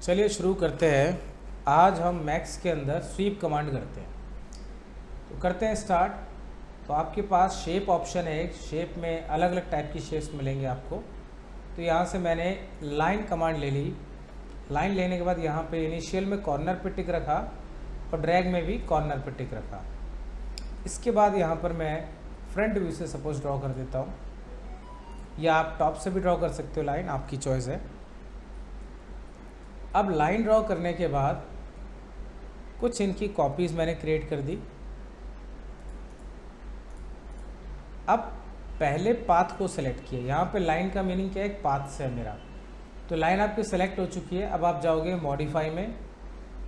चलिए शुरू करते हैं। आज हम मैक्स के अंदर स्वीप कमांड करते हैं। तो करते हैं स्टार्ट। तो आपके पास शेप ऑप्शन है, एक शेप में अलग अलग टाइप की शेप्स मिलेंगे आपको। तो यहाँ से मैंने लाइन कमांड ले ली। लाइन लेने के बाद यहाँ पे इनिशियल में कॉर्नर पे टिक रखा और ड्रैग में भी कॉर्नर पे टिक रखा। इसके बाद यहाँ पर मैं फ्रंट व्यू से सपोज ड्रॉ कर देता हूँ, या आप टॉप से भी ड्रॉ कर सकते हो, लाइन आपकी चॉइस है। अब लाइन ड्रॉ करने के बाद कुछ इनकी कॉपीज़ मैंने क्रिएट कर दी। अब पहले पाथ को सेलेक्ट किया। यहाँ पे लाइन का मीनिंग क्या है, एक पाथ से है मेरा। तो लाइन आपकी सेलेक्ट हो चुकी है। अब आप जाओगे मॉडिफाई में,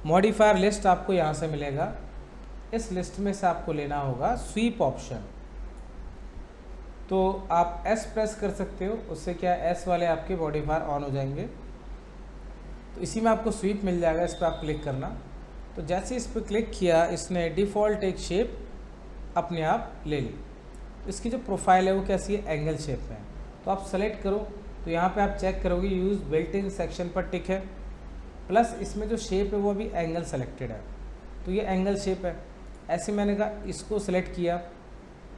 मॉडिफायर लिस्ट आपको यहाँ से मिलेगा। इस लिस्ट में से आपको लेना होगा स्वीप ऑप्शन। तो आप एस प्रेस कर सकते हो, उससे क्या एस वाले आपके मॉडिफायर ऑन हो जाएंगे। तो इसी में आपको स्वीप मिल जाएगा, इस पर आप क्लिक करना। तो जैसे इस पर क्लिक किया, इसने डिफ़ॉल्ट एक शेप अपने आप ले ली। इसकी जो प्रोफाइल है वो कैसी है, एंगल शेप में है। तो आप सेलेक्ट करो। तो यहाँ पे आप चेक करोगे यूज़ बिल्ट इन सेक्शन पर टिक है, प्लस इसमें जो शेप है वो भी एंगल सेलेक्टेड है। तो ये एंगल शेप है। ऐसे मैंने कहा इसको सेलेक्ट किया,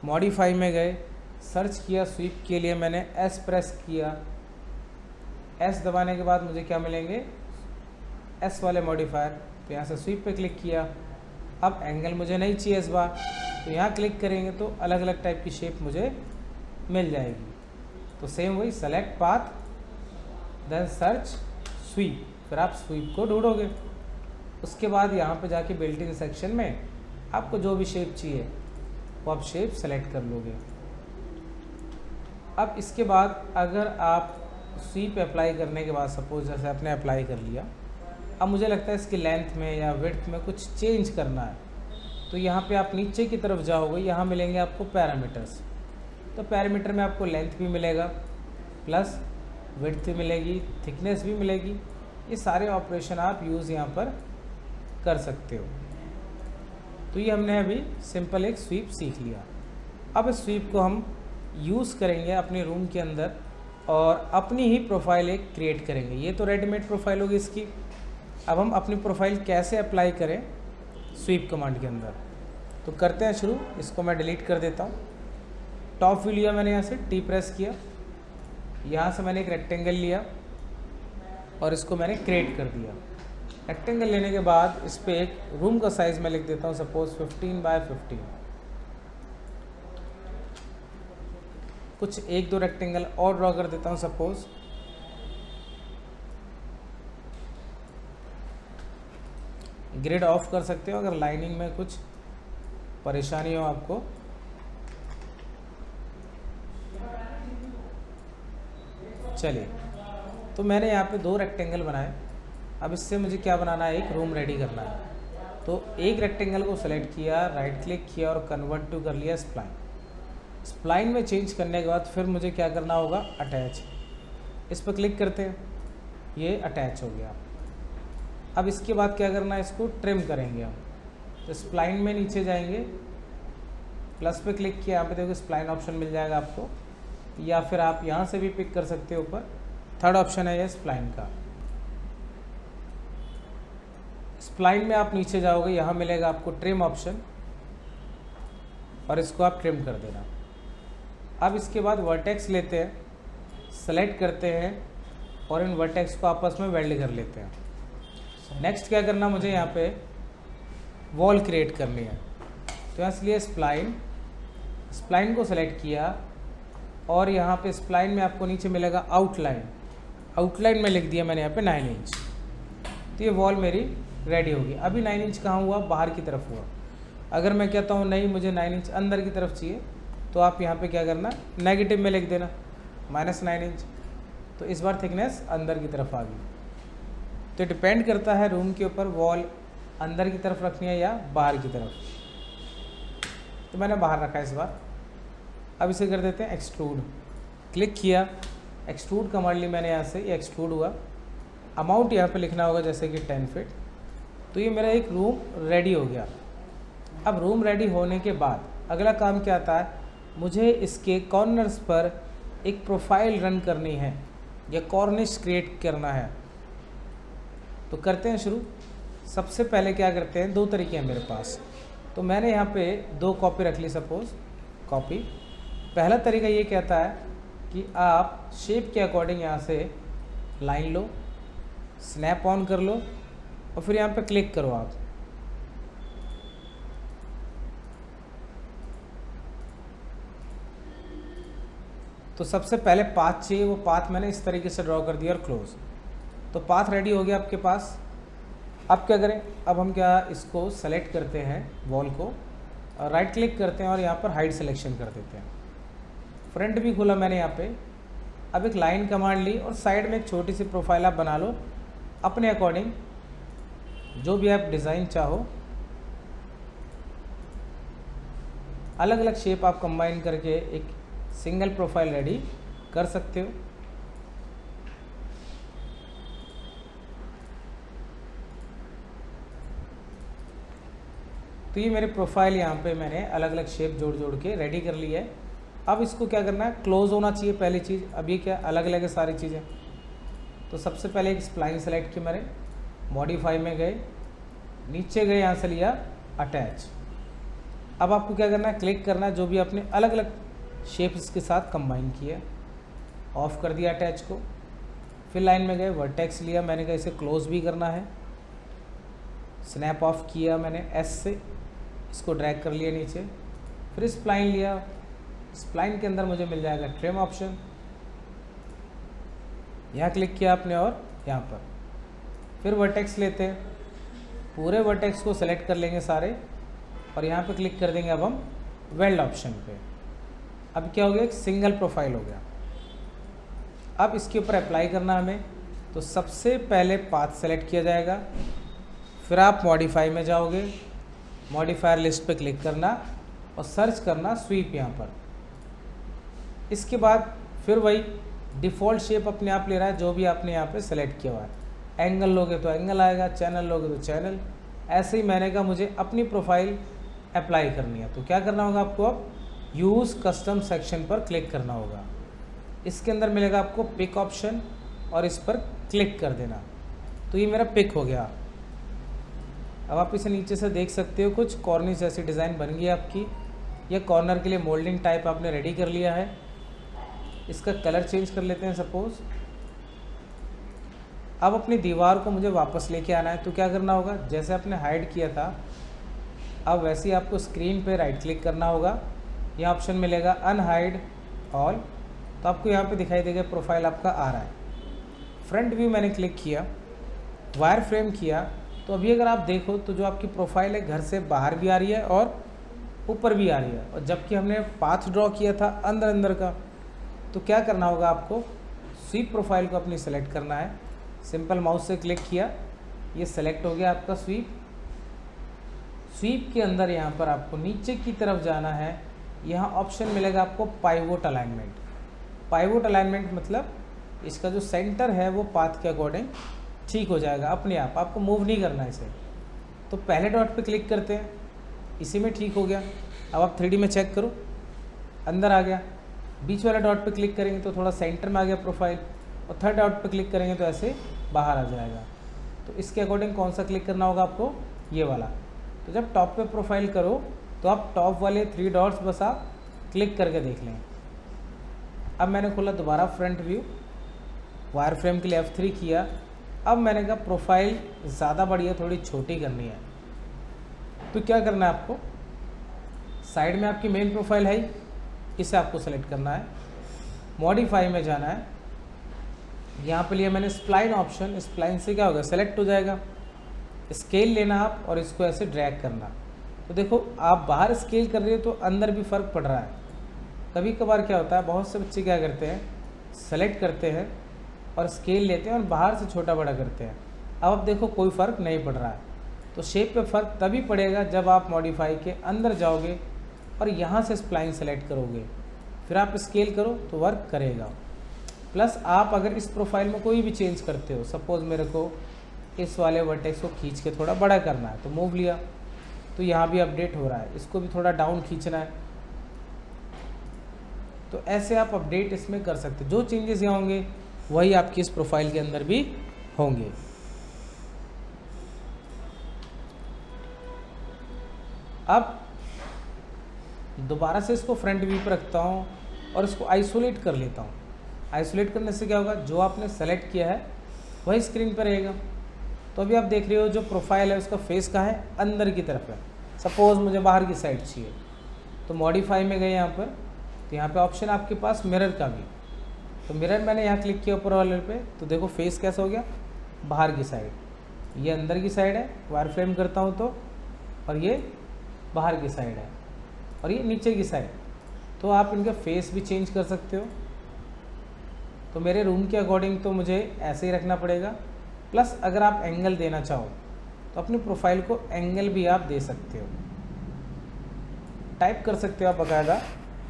मॉडिफाई में गए, सर्च किया स्वीप के लिए, मैंने एस प्रेस किया। एस दबाने के बाद मुझे क्या मिलेंगे, एस वाले मॉडिफायर। तो यहाँ से स्वीप पे क्लिक किया। अब एंगल मुझे नहीं चाहिए इस बार, तो यहाँ क्लिक करेंगे तो अलग अलग टाइप की शेप मुझे मिल जाएगी। तो सेम वही, select path then search sweep, फिर आप स्वीप को ढूंढोगे। उसके बाद यहाँ पे जाके बिल्ट-इन सेक्शन में आपको जो भी शेप चाहिए वो आप शेप सेलेक्ट कर लोगे। अब इसके बाद अगर आप स्वीप अप्लाई करने के बाद, सपोज जैसे आपने अप्लाई कर लिया, अब मुझे लगता है इसकी लेंथ में या विड्थ में कुछ चेंज करना है, तो यहाँ पे आप नीचे की तरफ जाओगे, यहाँ मिलेंगे आपको पैरामीटर्स। तो पैरामीटर में आपको लेंथ भी मिलेगा, प्लस विड्थ भी मिलेगी, थिकनेस भी मिलेगी। ये सारे ऑपरेशन आप यूज़ यहाँ पर कर सकते हो। तो ये हमने अभी सिंपल एक स्वीप सीख लिया। अब इस स्वीप को हम यूज़ करेंगे अपने रूम के अंदर और अपनी ही प्रोफाइल एक क्रिएट करेंगे। ये तो रेडीमेड प्रोफाइल होगी इसकी। अब हम अपनी प्रोफाइल कैसे अप्लाई करें स्वीप कमांड के अंदर, तो करते हैं शुरू। इसको मैं डिलीट कर देता हूँ। टॉप व्यू लिया मैंने, यहाँ से टी प्रेस किया, यहाँ से मैंने एक रेक्टेंगल लिया और इसको मैंने क्रिएट कर दिया। रेक्टेंगल लेने के बाद इस पर एक रूम का साइज़ मैं लिख देता हूँ, सपोज 15 बाय 15। कुछ एक दो रेक्टेंगल और ड्रॉ कर देता हूँ, सपोज ग्रिड ऑफ कर सकते हो अगर लाइनिंग में कुछ परेशानी हो आपको। चलिए, तो मैंने यहाँ पे दो रेक्टेंगल बनाए। अब इससे मुझे क्या बनाना है, एक रूम रेडी करना है। तो एक रेक्टेंगल को सेलेक्ट किया, राइट क्लिक किया और कन्वर्ट टू कर लिया स्प्लाइन। स्प्लाइन में चेंज करने के बाद फिर मुझे क्या करना होगा, अटैच। इस पर क्लिक करते हैं, ये अटैच हो गया। अब इसके बाद क्या करना है, इसको ट्रिम करेंगे हम। तो स्प्लाइन में नीचे जाएंगे, प्लस पे क्लिक किया, यहाँ पे देखो स्प्लाइन ऑप्शन मिल जाएगा आपको, या फिर आप यहाँ से भी पिक कर सकते हो ऊपर। थर्ड ऑप्शन है ये स्प्लाइन का। स्प्लाइन में आप नीचे जाओगे, यहाँ मिलेगा आपको ट्रिम ऑप्शन और इसको आप ट्रिम कर देना। अब इसके बाद वर्टेक्स लेते हैं, सेलेक्ट करते हैं और इन वर्टेक्स को आपस में वेल्ड कर लेते हैं। नेक्स्ट क्या करना, मुझे यहाँ पे वॉल क्रिएट करनी है। तो इसलिए स्प्लाइन को सेलेक्ट किया और यहाँ पे स्प्लाइन में आपको नीचे मिलेगा आउटलाइन। आउटलाइन में लिख दिया मैंने यहाँ पे 9 इंच। तो ये वॉल मेरी रेडी होगी। अभी 9 इंच कहाँ हुआ, बाहर की तरफ हुआ। अगर मैं कहता हूँ नहीं मुझे 9 इंच अंदर की तरफ चाहिए, तो आप यहाँ पे क्या करना, नेगेटिव में लिख देना -9 इंच। तो इस बार थिकनेस अंदर की तरफ आ गई। तो डिपेंड करता है रूम के ऊपर, वॉल अंदर की तरफ रखनी है या बाहर की तरफ। तो मैंने बाहर रखा इस बार। अब इसे कर देते हैं एक्सट्रूड। क्लिक किया, एक्सट्रूड कमांड ली मैंने यहाँ से, ये एक्सट्रूड हुआ। अमाउंट यहाँ पे लिखना होगा जैसे कि 10 फीट। तो ये मेरा एक रूम रेडी हो गया। अब रूम रेडी होने के बाद अगला काम क्या आता है, मुझे इसके कॉर्नर्स पर एक प्रोफाइल रन करनी है या कॉर्निश क्रिएट करना है। तो करते हैं शुरू। सबसे पहले क्या करते हैं, दो तरीके हैं मेरे पास। तो मैंने यहाँ पे 2 कॉपी रख ली, सपोज़ कॉपी। पहला तरीका ये कहता है कि आप शेप के अकॉर्डिंग यहाँ से लाइन लो, स्नैप ऑन कर लो और फिर यहाँ पे क्लिक करो आप। तो सबसे पहले पाथ चाहिए, वो पाथ मैंने इस तरीके से ड्रॉ कर दिया और क्लोज। तो पाथ रेडी हो गया आपके पास। अब क्या करें, अब हम क्या इसको सेलेक्ट करते हैं वॉल को, राइट क्लिक करते हैं और यहाँ पर हाइड सिलेक्शन कर देते हैं। फ्रंट भी खोला मैंने यहाँ पे। अब एक लाइन कमांड ली और साइड में एक छोटी सी प्रोफाइल आप बना लो अपने अकॉर्डिंग, जो भी आप डिज़ाइन चाहो। अलग अलग शेप आप कंबाइन करके एक सिंगल प्रोफाइल रेडी कर सकते हो। तो ये मेरे प्रोफाइल यहाँ पे मैंने अलग अलग शेप जोड़ जोड़ के रेडी कर ली है। अब इसको क्या करना है, क्लोज होना चाहिए पहली चीज़। अब ये क्या अलग अलग है सारी चीज़ें। तो सबसे पहले एक स्प्लाइन सेलेक्ट की मैंने, मॉडिफाई में गए, नीचे गए, यहाँ से लिया अटैच। अब आपको क्या करना है, क्लिक करना है जो भी आपने अलग अलग शेप इसके साथ कंबाइन किया, ऑफ कर दिया अटैच को। फिर लाइन में गए, वर्टेक्स लिया मैंने, कहा इसे क्लोज भी करना है, स्नैप ऑफ किया मैंने एस से, इसको ड्रैग कर लिया नीचे। फिर स्प्लाइन लिया, स्प्लाइन के अंदर मुझे मिल जाएगा ट्रिम ऑप्शन, यहाँ क्लिक किया आपने और यहाँ पर। फिर वर्टेक्स लेते हैं, पूरे वर्टेक्स को सेलेक्ट कर लेंगे सारे और यहाँ पे क्लिक कर देंगे अब हम वेल्ड ऑप्शन पे। अब क्या हो गया, एक सिंगल प्रोफाइल हो गया। अब इसके ऊपर अप्लाई करना हमें। तो सबसे पहले पाथ सेलेक्ट किया जाएगा, फिर आप मॉडिफाई में जाओगे, मॉडिफायर लिस्ट पे क्लिक करना और सर्च करना स्वीप यहाँ पर। इसके बाद फिर वही डिफ़ॉल्ट शेप अपने आप ले रहा है जो भी आपने यहाँ पे सेलेक्ट किया हुआ है। एंगल लोगे तो एंगल आएगा, चैनल लोगे तो चैनल। ऐसे ही मैंने कहा मुझे अपनी प्रोफाइल अप्लाई करनी है, तो क्या करना होगा आपको, अब यूज़ कस्टम सेक्शन पर क्लिक करना होगा। इसके अंदर मिलेगा आपको पिक ऑप्शन और इस पर क्लिक कर देना। तो ये मेरा पिक हो गया। अब आप इसे नीचे से देख सकते हो, कुछ कॉर्निश जैसी डिज़ाइन बन गई आपकी। यह कॉर्नर के लिए मोल्डिंग टाइप आपने रेडी कर लिया है। इसका कलर चेंज कर लेते हैं सपोज़। अब अपनी दीवार को मुझे वापस लेके आना है, तो क्या करना होगा, जैसे आपने हाइड किया था अब वैसे ही आपको स्क्रीन पे राइट क्लिक करना होगा। यहाँ ऑप्शन मिलेगा अनहाइड ऑल, तो आपको यहाँ पे दिखाई देगा प्रोफाइल आपका आ रहा है। फ्रंट व्यू मैंने क्लिक किया, वायर फ्रेम किया, तो अभी अगर आप देखो तो जो आपकी प्रोफाइल है घर से बाहर भी आ रही है और ऊपर भी आ रही है। और जबकि हमने पाथ ड्रॉ किया था अंदर अंदर का, तो क्या करना होगा आपको, स्वीप प्रोफाइल को अपनी सेलेक्ट करना है। सिंपल माउस से क्लिक किया, ये सेलेक्ट हो गया आपका स्वीप। स्वीप के अंदर यहाँ पर आपको नीचे की तरफ जाना है। यहाँ ऑप्शन मिलेगा आपको पाइवोट अलाइनमेंट। पाइवोट अलाइनमेंट मतलब इसका जो सेंटर है वो पाथ के अकॉर्डिंग ठीक हो जाएगा अपने आप, आपको मूव नहीं करना है इसे। तो पहले डॉट पे क्लिक करते हैं, इसी में ठीक हो गया। अब आप 3D में चेक करो, अंदर आ गया। बीच वाला डॉट पे क्लिक करेंगे तो थोड़ा सेंटर में आ गया प्रोफाइल, और थर्ड डॉट पे क्लिक करेंगे तो ऐसे बाहर आ जाएगा। तो इसके अकॉर्डिंग कौन सा क्लिक करना होगा आपको, ये वाला। तो जब टॉप पे प्रोफाइल करो तो आप टॉप वाले 3 डॉट्स बस आप क्लिक करके देख लें। अब मैंने खोला दोबारा फ्रंट व्यू, वायर फ्रेम के लिए F3 किया। अब मैंने कहा प्रोफाइल ज़्यादा बड़ी है, थोड़ी छोटी करनी है। तो क्या करना है आपको, साइड में आपकी मेन प्रोफाइल है, इसे आपको सेलेक्ट करना है, मॉडिफाई में जाना है। यहाँ पे लिया मैंने स्प्लाइन ऑप्शन, स्प्लाइन से क्या होगा, सेलेक्ट हो जाएगा। स्केल लेना आप और इसको ऐसे ड्रैग करना। तो देखो आप बाहर स्केल कर रहे हो तो अंदर भी फ़र्क पड़ रहा है। कभी कभार क्या होता है, बहुत से बच्चे क्या करते हैं, सेलेक्ट करते हैं और स्केल लेते हैं और बाहर से छोटा बड़ा करते हैं। अब आप देखो कोई फ़र्क नहीं पड़ रहा है। तो शेप पे फ़र्क तभी पड़ेगा जब आप मॉडिफाई के अंदर जाओगे और यहाँ से स्प्लाइन सेलेक्ट करोगे, फिर आप स्केल करो तो वर्क करेगा। प्लस आप अगर इस प्रोफाइल में कोई भी चेंज करते हो, सपोज़ मेरे को इस वाले वर्टेक्स को खींच के थोड़ा बड़ा करना है, तो मूव लिया तो यहाँ भी अपडेट हो रहा है। इसको भी थोड़ा डाउन खींचना है, तो ऐसे आप अपडेट इसमें कर सकते हो। जो चेंजेस यहाँ होंगे वही आपकी इस प्रोफाइल के अंदर भी होंगे। अब दोबारा से इसको फ्रंट व्यू पर रखता हूँ और इसको आइसोलेट कर लेता हूँ। आइसोलेट करने से क्या होगा, जो आपने सेलेक्ट किया है वही स्क्रीन पर रहेगा। तो अभी आप देख रहे हो जो प्रोफाइल है उसका फेस कहाँ है, अंदर की तरफ है। सपोज़ मुझे बाहर की साइड चाहिए, तो मॉडिफाई में गए यहाँ पर, तो यहाँ पे ऑप्शन आपके पास मिरर का भी, तो मिरर मैंने यहाँ क्लिक किया ऊपर वाले पे, तो देखो फेस कैसा हो गया, बाहर की साइड। ये अंदर की साइड है, वायर फ्रेम करता हूँ तो, और ये बाहर की साइड है, और ये नीचे की साइड। तो आप इनका फेस भी चेंज कर सकते हो। तो मेरे रूम के अकॉर्डिंग तो मुझे ऐसे ही रखना पड़ेगा। प्लस अगर आप एंगल देना चाहो तो अपनी प्रोफाइल को एंगल भी आप दे सकते हो, टाइप कर सकते हो आप बाकायदा।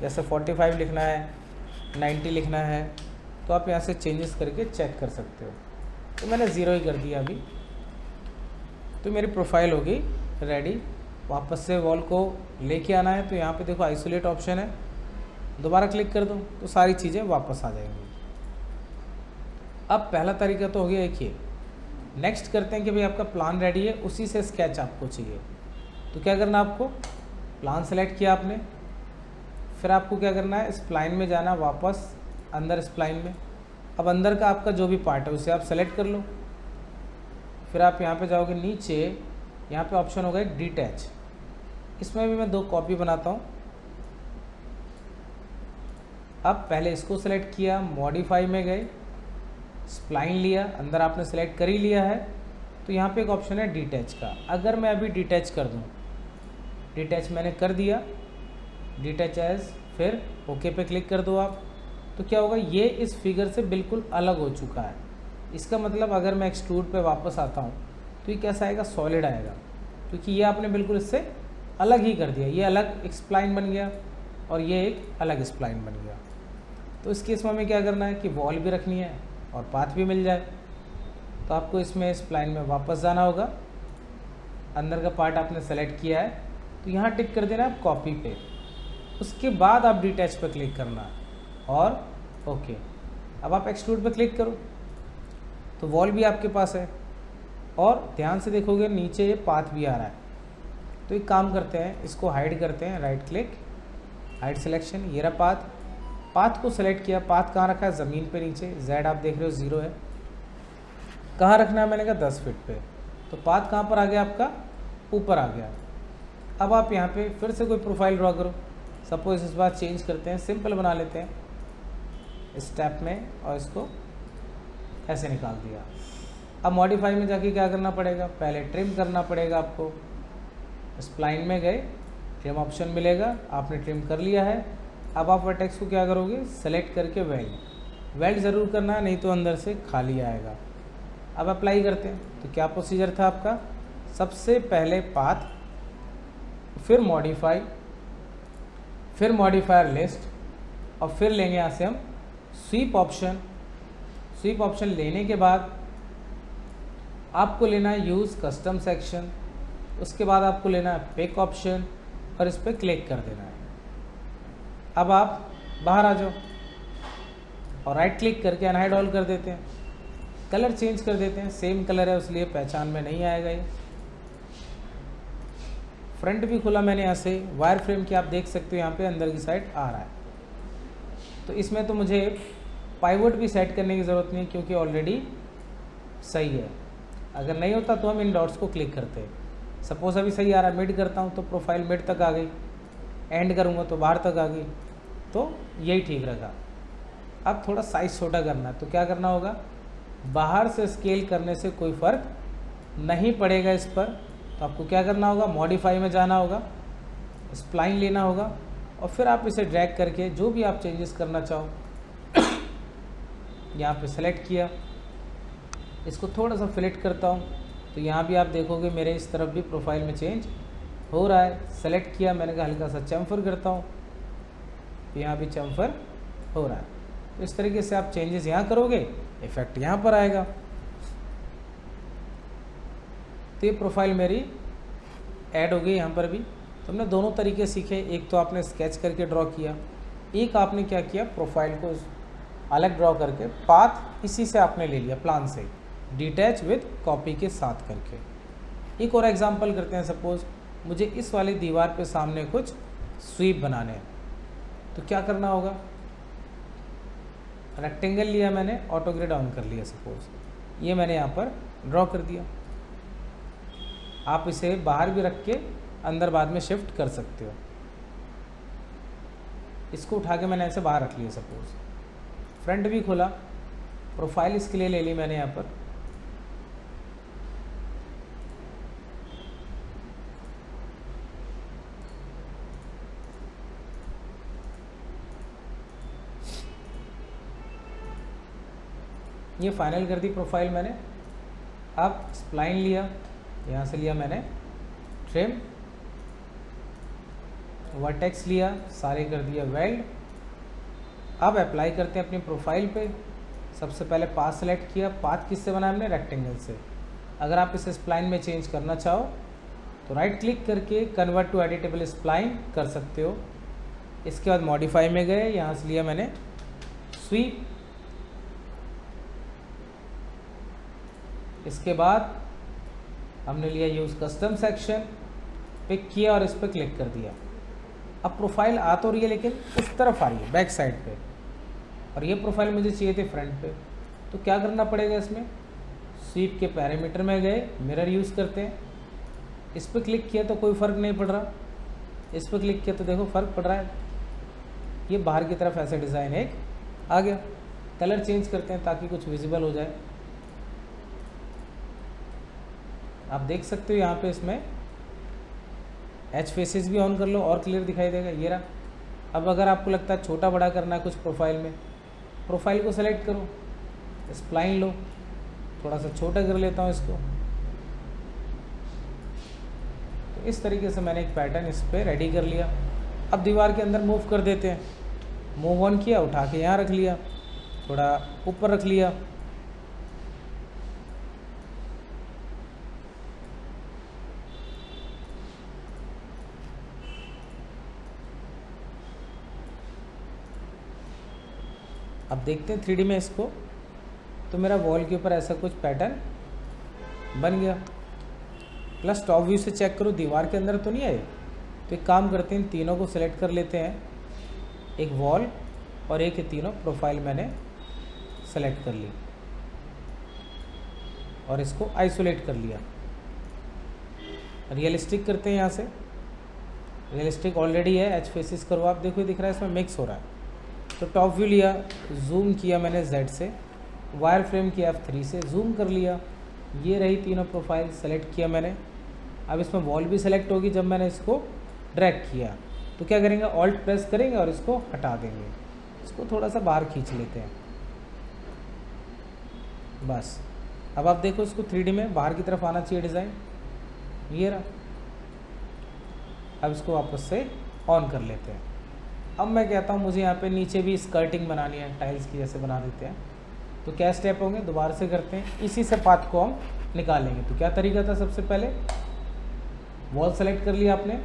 जैसे 45 लिखना है, 90 लिखना है, तो आप यहाँ से चेंजेस करके चेक कर सकते हो। तो मैंने 0 ही कर दिया अभी। तो मेरी प्रोफाइल होगी रेडी। वापस से वॉल को लेके आना है, तो यहाँ पे देखो आइसोलेट ऑप्शन है, दोबारा क्लिक कर दो तो सारी चीज़ें वापस आ जाएंगी। अब पहला तरीका तो हो गया एक ये। नेक्स्ट करते हैं कि भाई आपका प्लान रेडी है, उसी से स्केच आपको चाहिए। तो क्या करना, आपको प्लान सेलेक्ट किया आपने, फिर आपको क्या करना है, स्प्लाइन में जाना, वापस अंदर स्प्लाइन में। अब अंदर का आपका जो भी पार्ट है उसे आप सेलेक्ट कर लो। फिर आप यहाँ पे जाओगे नीचे, यहाँ पे ऑप्शन होगा एक डिटैच। इसमें भी मैं 2 कॉपी बनाता हूँ। अब पहले इसको सेलेक्ट किया, मॉडिफाई में गए, स्प्लाइन लिया, अंदर आपने सेलेक्ट कर ही लिया है, तो यहाँ पे एक ऑप्शन है डिटैच का। अगर मैं अभी डिटैच कर दूँ, डिटैच मैंने कर दिया, डिटैच एज, फिर ओके पे क्लिक कर दो आप, तो क्या होगा, ये इस फिगर से बिल्कुल अलग हो चुका है। इसका मतलब अगर मैं एक्सट्रूड पे वापस आता हूँ तो ये कैसा आएगा, सॉलिड आएगा, क्योंकि ये आपने बिल्कुल इससे अलग ही कर दिया। ये अलग एक स्प्लाइन बन गया और ये एक अलग स्प्लाइन बन गया। तो इस केस में हमें क्या करना है कि वॉल भी रखनी है और पाथ भी मिल जाए। तो आपको इसमें स्प्लाइन में वापस जाना होगा, अंदर का पार्ट आपने सेलेक्ट किया है, तो यहाँ टिक कर देना है कॉपी पे। उसके बाद आप डिटैच पे क्लिक करना है और ओके। अब आप एक्सट्रूड पे क्लिक करो तो वॉल भी आपके पास है, और ध्यान से देखोगे नीचे ये पाथ भी आ रहा है। तो एक काम करते हैं, इसको हाइड करते हैं, राइट क्लिक, हाइड सिलेक्शन, ये रहा पाथ। पाथ को सेलेक्ट किया, पाथ कहाँ रखा है, ज़मीन पे नीचे, जेड आप देख रहे हो 0 है। कहाँ रखना है, मैंने कहा 10 फीट पे। तो पाथ कहाँ पर आ गया आपका, ऊपर आ गया। अब आप यहाँ पे फिर से कोई प्रोफाइल ड्रॉ करो। सपोज इस बार चेंज करते हैं, सिंपल बना लेते हैं स्टेप में, और इसको ऐसे निकाल दिया। अब मॉडिफाई में जाके क्या करना पड़ेगा, पहले ट्रिम करना पड़ेगा आपको। स्प्लाइन में गए, ट्रिम ऑप्शन मिलेगा, आपने ट्रिम कर लिया है। अब आप वर्टेक्स को क्या करोगे, सेलेक्ट करके वेल्ड ज़रूर करना है, नहीं तो अंदर से खाली आएगा। अब अप्लाई करते हैं, तो क्या प्रोसीजर था आपका, सबसे पहले पाथ, फिर मॉडिफाई, फिर मॉडिफायर लिस्ट, और फिर लेंगे यहाँ से हम स्वीप ऑप्शन। स्वीप ऑप्शन लेने के बाद आपको लेना है यूज़ कस्टम सेक्शन, उसके बाद आपको लेना है पिक ऑप्शन और इस पर क्लिक कर देना है। अब आप बाहर आ जाओ और राइट क्लिक करके अनहाइड ऑल कर देते हैं। कलर चेंज कर देते हैं, सेम कलर है इसलिए पहचान में नहीं आएगा ये। फ्रंट भी खुला मैंने यहाँ से, वायर फ्रेम की आप देख सकते हो यहाँ पे अंदर की साइड आ रहा है। तो इसमें तो मुझे पाइवोट भी सेट करने की ज़रूरत नहीं है, क्योंकि ऑलरेडी सही है। अगर नहीं होता तो हम इन डॉट्स को क्लिक करते हैं। सपोज अभी सही आ रहा है, मिड करता हूँ तो प्रोफाइल मिड तक आ गई, एंड करूँगा तो बाहर तक आ गई, तो यही ठीक रहेगा। अब थोड़ा साइज़ छोटा करना है, तो क्या करना होगा, बाहर से स्केल करने से कोई फ़र्क नहीं पड़ेगा इस पर। तो आपको क्या करना होगा, मॉडिफाई में जाना होगा, स्प्लाइन लेना होगा, और फिर आप इसे ड्रैग करके जो भी आप चेंजेस करना चाहो यहाँ पे सेलेक्ट किया। इसको थोड़ा सा फिलेट करता हूँ, तो यहाँ भी आप देखोगे मेरे इस तरफ भी प्रोफाइल में चेंज हो रहा है। सेलेक्ट किया, मैंने कहा हल्का सा चम्फर करता हूँ, तो यहाँ भी चम्फर हो रहा है। तो इस तरीके से आप चेंजेस यहाँ करोगे, इफेक्ट यहाँ पर आएगा। तो ये प्रोफाइल मेरी ऐड हो गई यहाँ पर भी। तो हमने दोनों तरीके सीखे, एक तो आपने स्केच करके ड्रॉ किया, एक आपने क्या किया, प्रोफाइल को अलग ड्रॉ करके पाथ इसी से आपने ले लिया, प्लान से डिटैच विद कॉपी के साथ करके। एक और एग्जांपल करते हैं। सपोज मुझे इस वाली दीवार पे सामने कुछ स्वीप बनाने हैं। तो क्या करना होगा, रेक्टेंगल लिया मैंने, ऑटो ग्रिड ऑन कर लिया, सपोज ये मैंने यहाँ पर ड्रॉ कर दिया। आप इसे बाहर भी रख के अंदर बाद में शिफ्ट कर सकते हो। इसको उठा के मैंने ऐसे बाहर रख लिया सपोज, फ्रंट भी खोला, प्रोफाइल इसके लिए ले ली मैंने यहाँ पर। ये फाइनल कर दी प्रोफाइल मैंने। अब स्प्लाइन लिया, यहाँ से लिया मैंने ट्रिम, वर्टेक्स लिया, सारे कर दिया वेल्ड। अब अप्लाई करते हैं अपनी प्रोफाइल पे। सबसे पहले पाथ सेलेक्ट किया, पाथ किससे बना हमने, रेक्टेंगल से। अगर आप इसे स्प्लाइन में चेंज करना चाहो तो राइट क्लिक करके कन्वर्ट टू एडिटेबल स्प्लाइन कर सकते हो। इसके बाद मॉडिफाई में गए, यहाँ से लिया मैंने स्वीप। इसके बाद हमने लिया यूज़ कस्टम सेक्शन, पिक किया और इस पर क्लिक कर दिया। अब प्रोफाइल आ तो रही है लेकिन उस तरफ आ रही है, बैक साइड पे, और ये प्रोफाइल मुझे चाहिए थे फ्रंट पे। तो क्या करना पड़ेगा, इसमें स्वीप के पैरामीटर में गए, मिरर यूज़ करते हैं। इस पर क्लिक किया तो कोई फ़र्क नहीं पड़ रहा, इस पर क्लिक किया तो देखो फ़र्क पड़ रहा है। ये बाहर की तरफ ऐसा डिज़ाइन एक आ गया। कलर चेंज करते हैं ताकि कुछ विजिबल हो जाए। आप देख सकते हो यहाँ पे इसमें एच फेसेस भी ऑन कर लो और क्लियर दिखाई देगा, ये रहा। अब अगर आपको लगता है छोटा बड़ा करना है कुछ प्रोफाइल में, प्रोफाइल को सेलेक्ट करो, स्प्लाइन लो, थोड़ा सा छोटा कर लेता हूँ इसको। तो इस तरीके से मैंने एक पैटर्न इस पर रेडी कर लिया। अब दीवार के अंदर मूव कर देते हैं। मूव ऑन किया, उठा के यहाँ रख लिया, थोड़ा ऊपर रख लिया। अब देखते हैं 3D में इसको। तो मेरा वॉल के ऊपर ऐसा कुछ पैटर्न बन गया। प्लस टॉप व्यू से चेक करो, दीवार के अंदर तो नहीं आए। तो एक काम करते हैं, तीनों को सिलेक्ट कर लेते हैं, एक वॉल और एक, ये तीनों प्रोफाइल मैंने सेलेक्ट कर ली और इसको आइसोलेट कर लिया। रियलिस्टिक करते हैं, यहाँ से रियलिस्टिक ऑलरेडी है, एच फेसिस करो, आप देखो दिख रहा है इसमें मिक्स हो रहा है। तो टॉप व्यू लिया, जूम किया मैंने Z से, वायर फ्रेम किया F3 से, जूम कर लिया। ये रही तीनों प्रोफाइल, सेलेक्ट किया मैंने। अब इसमें वॉल भी सेलेक्ट होगी जब मैंने इसको ड्रैग किया। तो क्या करेंगे, ऑल्ट प्रेस करेंगे और इसको हटा देंगे। इसको थोड़ा सा बाहर खींच लेते हैं, बस। अब आप देखो इसको 3D में बाहर की तरफ आना चाहिए डिज़ाइन, ये रहा। अब इसको वापस से ऑन कर लेते हैं। अब मैं कहता हूँ मुझे यहाँ पे नीचे भी स्कर्टिंग बनानी है, टाइल्स की जैसे बना देते हैं। तो क्या स्टेप होंगे, दोबारा से करते हैं, इसी से पाथ को हम निकालेंगे। तो क्या तरीका था, सबसे पहले वॉल सेलेक्ट कर लिया आपने,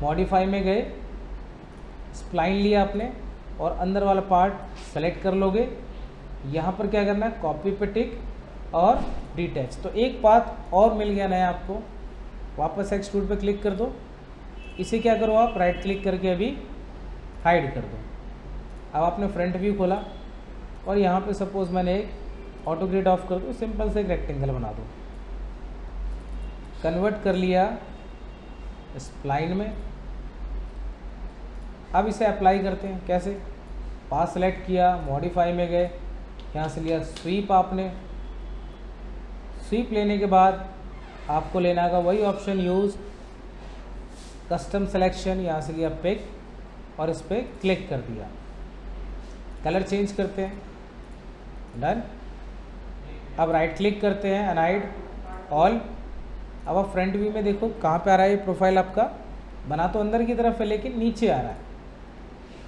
मॉडिफाई में गए, स्प्लाइन लिया आपने और अंदर वाला पार्ट सेलेक्ट कर लोगे। यहाँ पर क्या करना है, कॉपी पे टिक और डिटैच। तो एक पाथ और मिल गया नया आपको। वापस एक्सट्रूड पे क्लिक कर दो। इसे क्या करो, आप राइट क्लिक करके अभी हाइड कर दो। अब आपने फ्रंट व्यू खोला और यहाँ पे सपोज मैंने एक ऑटो ग्रिड ऑफ कर दूँ, सिंपल से एक रेक्टेंगल बना दो। कन्वर्ट कर लिया स्प्लाइन में। अब इसे अप्लाई करते हैं, कैसे, पाथ सेलेक्ट किया, मॉडिफाई में गए, यहाँ से लिया स्वीप आपने। स्वीप लेने के बाद आपको लेना होगा वही ऑप्शन, यूज़ कस्टम सेलेक्शन, यहाँ से लिया पिक और इस पर क्लिक कर दिया। कलर चेंज करते हैं, डन। अब राइट क्लिक करते हैं, अनाइड ऑल। अब आप फ्रंट व्यू में देखो कहाँ पे आ रहा है ये प्रोफाइल आपका, बना तो अंदर की तरफ है लेकिन नीचे आ रहा है।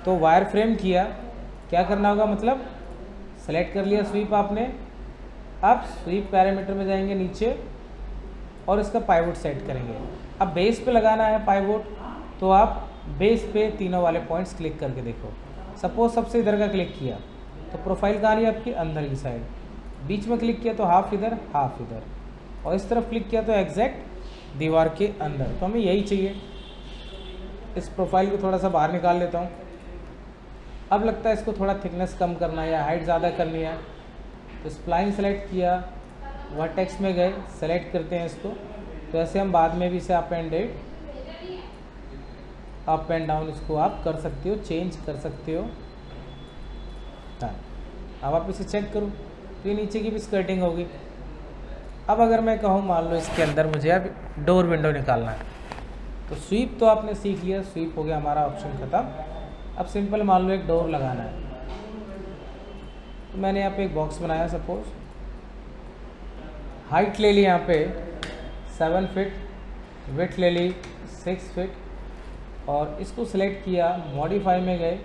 तो वायर फ्रेम किया, क्या करना होगा, मतलब सेलेक्ट कर लिया स्वीप आपने। अब स्वीप पैरामीटर में जाएंगे नीचे और इसका पाइवोट सेट करेंगे। अब बेस पे लगाना है पाइवोट, तो आप बेस पे तीनों वाले पॉइंट्स क्लिक करके देखो। सपोज सबसे इधर का क्लिक किया तो प्रोफाइल कहाँ रही है आपकी, अंदर की साइड। बीच में क्लिक किया तो हाफ इधर हाफ इधर, और इस तरफ क्लिक किया तो एग्जैक्ट दीवार के अंदर। तो हमें यही चाहिए। इस प्रोफाइल को थोड़ा सा बाहर निकाल लेता हूँ। अब लगता है इसको थोड़ा थिकनेस कम करना है या हाइट ज़्यादा करनी है, तो स्प्लाइन सेलेक्ट किया, वर्टेक्स में गए, सेलेक्ट करते हैं इसको। तो ऐसे हम बाद में भी इसे अप एंड डाउन इसको आप कर सकते हो, चेंज कर सकते हो। हाँ, अब आप इसे चेक करो तो ये नीचे की भी स्कर्टिंग होगी। अब अगर मैं कहूँ मान लो इसके अंदर मुझे अब डोर विंडो निकालना है, तो स्वीप तो आपने सीख लिया, स्वीप हो गया हमारा ऑप्शन ख़त्म। अब सिंपल मान लो एक डोर लगाना है, तो मैंने यहाँ पे एक बॉक्स बनाया, सपोज हाइट ले ली यहाँ पे 7 फीट, विड्थ ले ली 6 फीट, और इसको सिलेक्ट किया, मॉडिफाई में गए,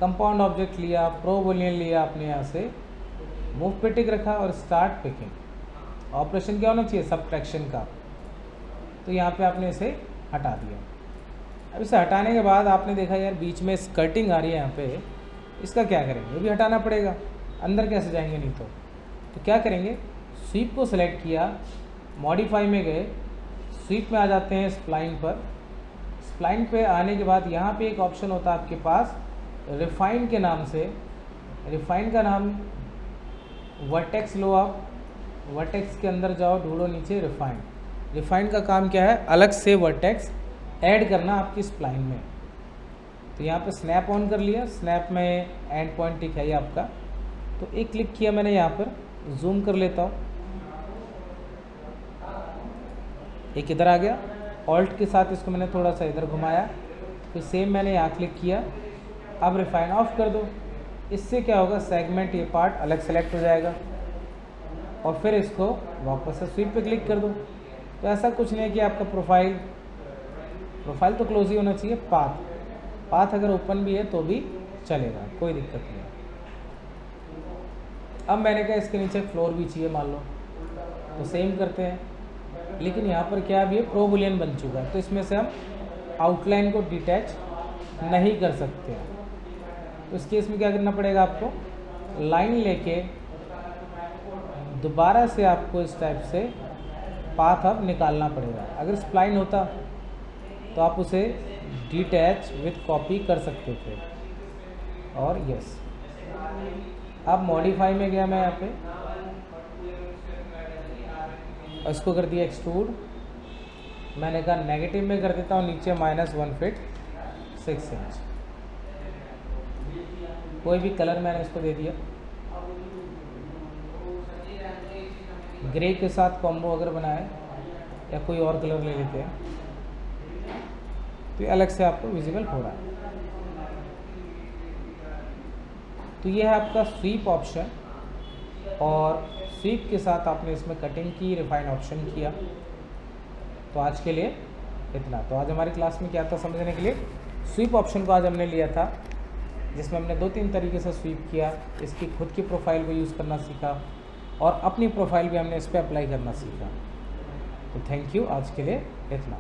कंपाउंड ऑब्जेक्ट लिया, प्रो बुलियन लिया आपने यहाँ से, मूव पे टिक रखा और स्टार्ट पिकिंग। ऑपरेशन क्या होना चाहिए? सबट्रैक्शन का। तो यहाँ पे आपने इसे हटा दिया। अब इसे हटाने के बाद आपने देखा यार बीच में स्कर्टिंग आ रही है यहाँ पे, इसका क्या करेंगे? ये भी हटाना पड़ेगा, अंदर कैसे जाएंगे नहीं तो क्या करेंगे? स्वीप को सिलेक्ट किया, मॉडिफाई में गए, स्वीप में आ जाते हैं स्प्लाइन पर। स्प्लाइन पे आने के बाद यहाँ पे एक ऑप्शन होता है आपके पास रिफाइन के नाम से। रिफाइन का नाम वर्टेक्स लो आप, वर्टेक्स के अंदर जाओ, ढूंढो नीचे रिफाइन। रिफाइन का काम क्या है? अलग से वर्टेक्स ऐड करना आपकी स्प्लाइन में। तो यहाँ पे स्नैप ऑन कर लिया, स्नैप में एंड पॉइंट टिक है ये आपका। तो एक क्लिक किया मैंने यहाँ पर, जूम कर लेता हूँ, एक इधर आ गया, ऑल्ट के साथ इसको मैंने थोड़ा सा इधर घुमाया, फिर सेम मैंने यहाँ क्लिक किया। अब रिफाइन ऑफ कर दो, इससे क्या होगा? सेगमेंट ये पार्ट अलग सेलेक्ट हो जाएगा, और फिर इसको वापस से स्वीप पे क्लिक कर दो। तो ऐसा कुछ नहीं है कि आपका प्रोफाइल तो क्लोज ही होना चाहिए। पाथ अगर ओपन भी है तो भी चलेगा, कोई दिक्कत नहीं। अब मैंने कहा इसके नीचे फ्लोर भी चाहिए मान लो, तो सेम करते हैं, लेकिन यहाँ पर क्या अभी प्रो बुलियन बन चुका है, तो इसमें से हम आउटलाइन को डिटैच नहीं कर सकते हैं। तो इस केस में क्या करना पड़ेगा आपको? लाइन लेके दोबारा से आपको इस टाइप से पाथ अब निकालना पड़ेगा। अगर स्प्लाइन होता तो आप उसे डिटैच विथ कॉपी कर सकते थे। और यस, अब मॉडिफाई में गया मैं यहाँ पे, और इसको कर दिया एक्सट्रूड। मैंने कहा नेगेटिव में कर देता हूँ, नीचे -1 फीट 6 इंच। कोई भी कलर मैंने इसको दे दिया, ग्रे के साथ कॉम्बो अगर बनाए या कोई और कलर ले लेते हैं तो ये अलग से आपको विजिबल हो रहा है। तो ये है आपका स्वीप ऑप्शन, और स्वीप के साथ आपने इसमें कटिंग की, रिफाइन ऑप्शन किया। तो आज के लिए इतना। तो आज हमारी क्लास में क्या था समझने के लिए, स्वीप ऑप्शन को आज हमने लिया था, जिसमें हमने 2-3 तरीके से स्वीप किया। इसकी खुद की प्रोफाइल को यूज़ करना सीखा, और अपनी प्रोफाइल भी हमने इस पर अप्लाई करना सीखा। तो थैंक यू, आज के लिए इतना।